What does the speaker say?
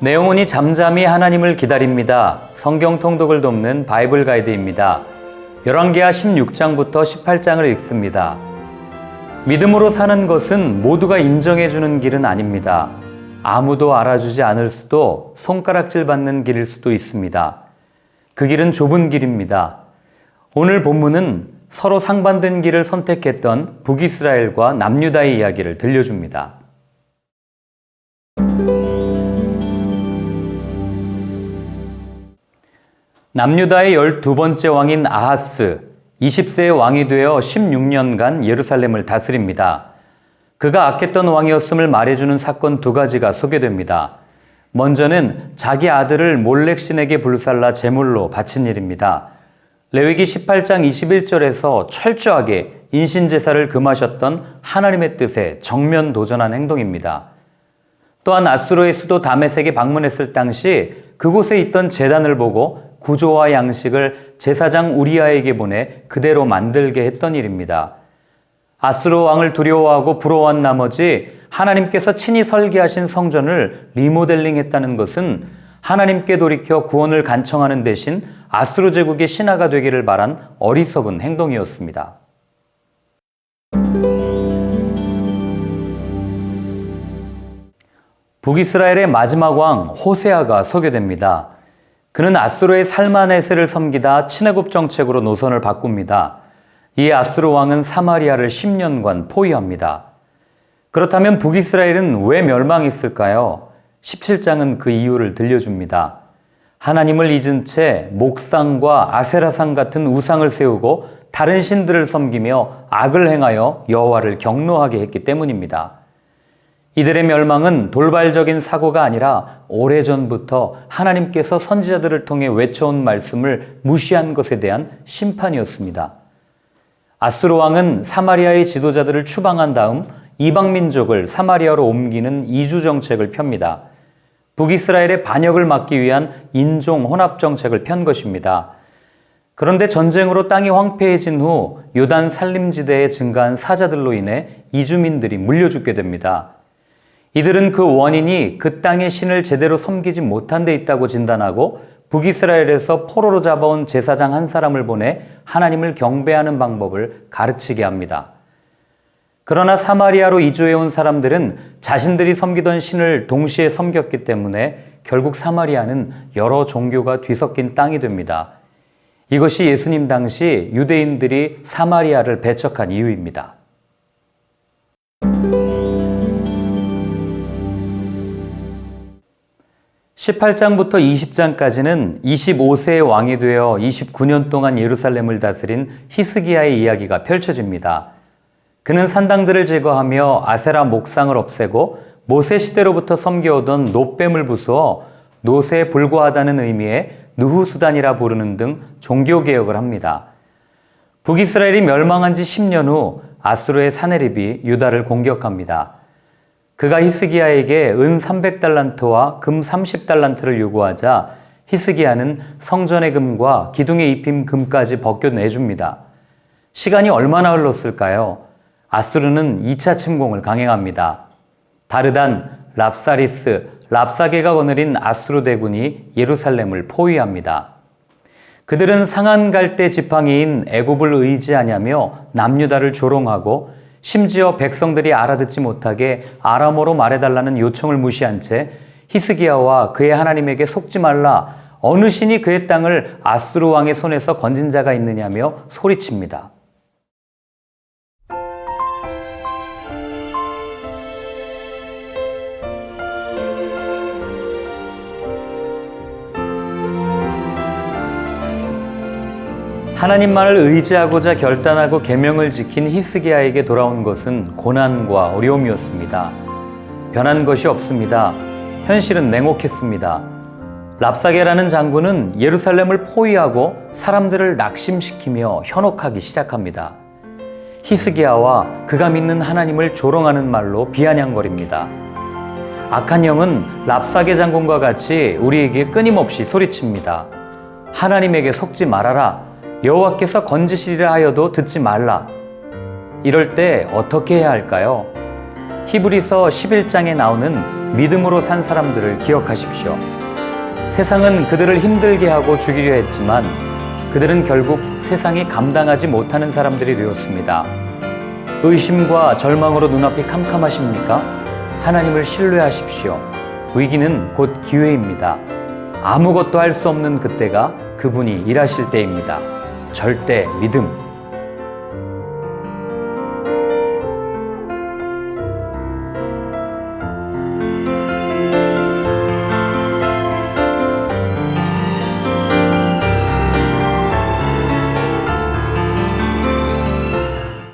내 영혼이 잠잠히 하나님을 기다립니다. 성경 통독을 돕는 바이블 가이드입니다. 열왕기하 16장부터 18장을 읽습니다. 믿음으로 사는 것은 모두가 인정해주는 길은 아닙니다. 아무도 알아주지 않을 수도 손가락질 받는 길일 수도 있습니다. 그 길은 좁은 길입니다. 오늘 본문은 서로 상반된 길을 선택했던 북이스라엘과 남유다의 이야기를 들려줍니다. 남유다의 12번째 왕인 아하스, 20세의 왕이 되어 16년간 예루살렘을 다스립니다. 그가 악했던 왕이었음을 말해주는 사건 두 가지가 소개됩니다. 먼저는 자기 아들을 몰렉신에게 불살라 제물로 바친 일입니다. 레위기 18장 21절에서 철저하게 인신제사를 금하셨던 하나님의 뜻에 정면 도전한 행동입니다. 또한 아수르의 수도 다메섹에 방문했을 당시 그곳에 있던 제단을 보고 구조와 양식을 제사장 우리아에게 보내 그대로 만들게 했던 일입니다. 아수르 왕을 두려워하고 부러워한 나머지 하나님께서 친히 설계하신 성전을 리모델링했다는 것은 하나님께 돌이켜 구원을 간청하는 대신 아수르 제국의 신하가 되기를 바란 어리석은 행동이었습니다. 북이스라엘의 마지막 왕 호세아가 소개됩니다. 그는 아수르의 살마네세를 섬기다 친애국 정책으로 노선을 바꿉니다. 이에 아수르 왕은 사마리아를 10년간 포위합니다. 그렇다면 북이스라엘은 왜 멸망했을까요? 17장은 그 이유를 들려줍니다. 하나님을 잊은 채 목상과 아세라상 같은 우상을 세우고 다른 신들을 섬기며 악을 행하여 여호와를 경노하게 했기 때문입니다. 이들의 멸망은 돌발적인 사고가 아니라 오래전부터 하나님께서 선지자들을 통해 외쳐온 말씀을 무시한 것에 대한 심판이었습니다. 아수르 왕은 사마리아의 지도자들을 추방한 다음 이방 민족을 사마리아로 옮기는 이주 정책을 펴니다. 북이스라엘의 반역을 막기 위한 인종 혼합 정책을 편 것입니다. 그런데 전쟁으로 땅이 황폐해진 후 요단 산림지대에 증가한 사자들로 인해 이주민들이 물려 죽게 됩니다. 이들은 그 원인이 그 땅의 신을 제대로 섬기지 못한 데 있다고 진단하고 북이스라엘에서 포로로 잡아온 제사장 한 사람을 보내 하나님을 경배하는 방법을 가르치게 합니다. 그러나 사마리아로 이주해온 사람들은 자신들이 섬기던 신을 동시에 섬겼기 때문에 결국 사마리아는 여러 종교가 뒤섞인 땅이 됩니다. 이것이 예수님 당시 유대인들이 사마리아를 배척한 이유입니다. 18장부터 20장까지는 25세의 왕이 되어 29년 동안 예루살렘을 다스린 히스기야의 이야기가 펼쳐집니다. 그는 산당들을 제거하며 아세라 목상을 없애고 모세 시대로부터 섬겨오던 놋뱀을 부수어 놋에 불과하다는 의미의 느후수단이라 부르는 등 종교개혁을 합니다. 북이스라엘이 멸망한 지 10년 후 아수르의 사네립이 유다를 공격합니다. 그가 히스기야에게 은 300달란트와 금 30달란트를 요구하자 히스기야는 성전의 금과 기둥의 입힘 금까지 벗겨내줍니다. 시간이 얼마나 흘렀을까요? 아수르는 2차 침공을 강행합니다. 다르단, 랍사리스, 랍사게가 거느린 아수르 대군이 예루살렘을 포위합니다. 그들은 상한갈대 지팡이인 애굽을 의지하냐며 남유다를 조롱하고 심지어 백성들이 알아듣지 못하게 아람어로 말해달라는 요청을 무시한 채 히스기야와 그의 하나님에게 속지 말라, 어느 신이 그의 땅을 아수르 왕의 손에서 건진 자가 있느냐며 소리칩니다. 하나님만을 의지하고자 결단하고 계명을 지킨 히스기야에게 돌아온 것은 고난과 어려움이었습니다. 변한 것이 없습니다. 현실은 냉혹했습니다. 랍사게라는 장군은 예루살렘을 포위하고 사람들을 낙심시키며 현혹하기 시작합니다. 히스기야와 그가 믿는 하나님을 조롱하는 말로 비아냥거립니다. 악한 영은 랍사게 장군과 같이 우리에게 끊임없이 소리칩니다. 하나님에게 속지 말아라. 여호와께서 건지시리라 하여도 듣지 말라. 이럴 때 어떻게 해야 할까요? 히브리서 11장에 나오는 믿음으로 산 사람들을 기억하십시오. 세상은 그들을 힘들게 하고 죽이려 했지만 그들은 결국 세상이 감당하지 못하는 사람들이 되었습니다. 의심과 절망으로 눈앞이 캄캄하십니까? 하나님을 신뢰하십시오. 위기는 곧 기회입니다. 아무것도 할 수 없는 그때가 그분이 일하실 때입니다. 절대 믿음.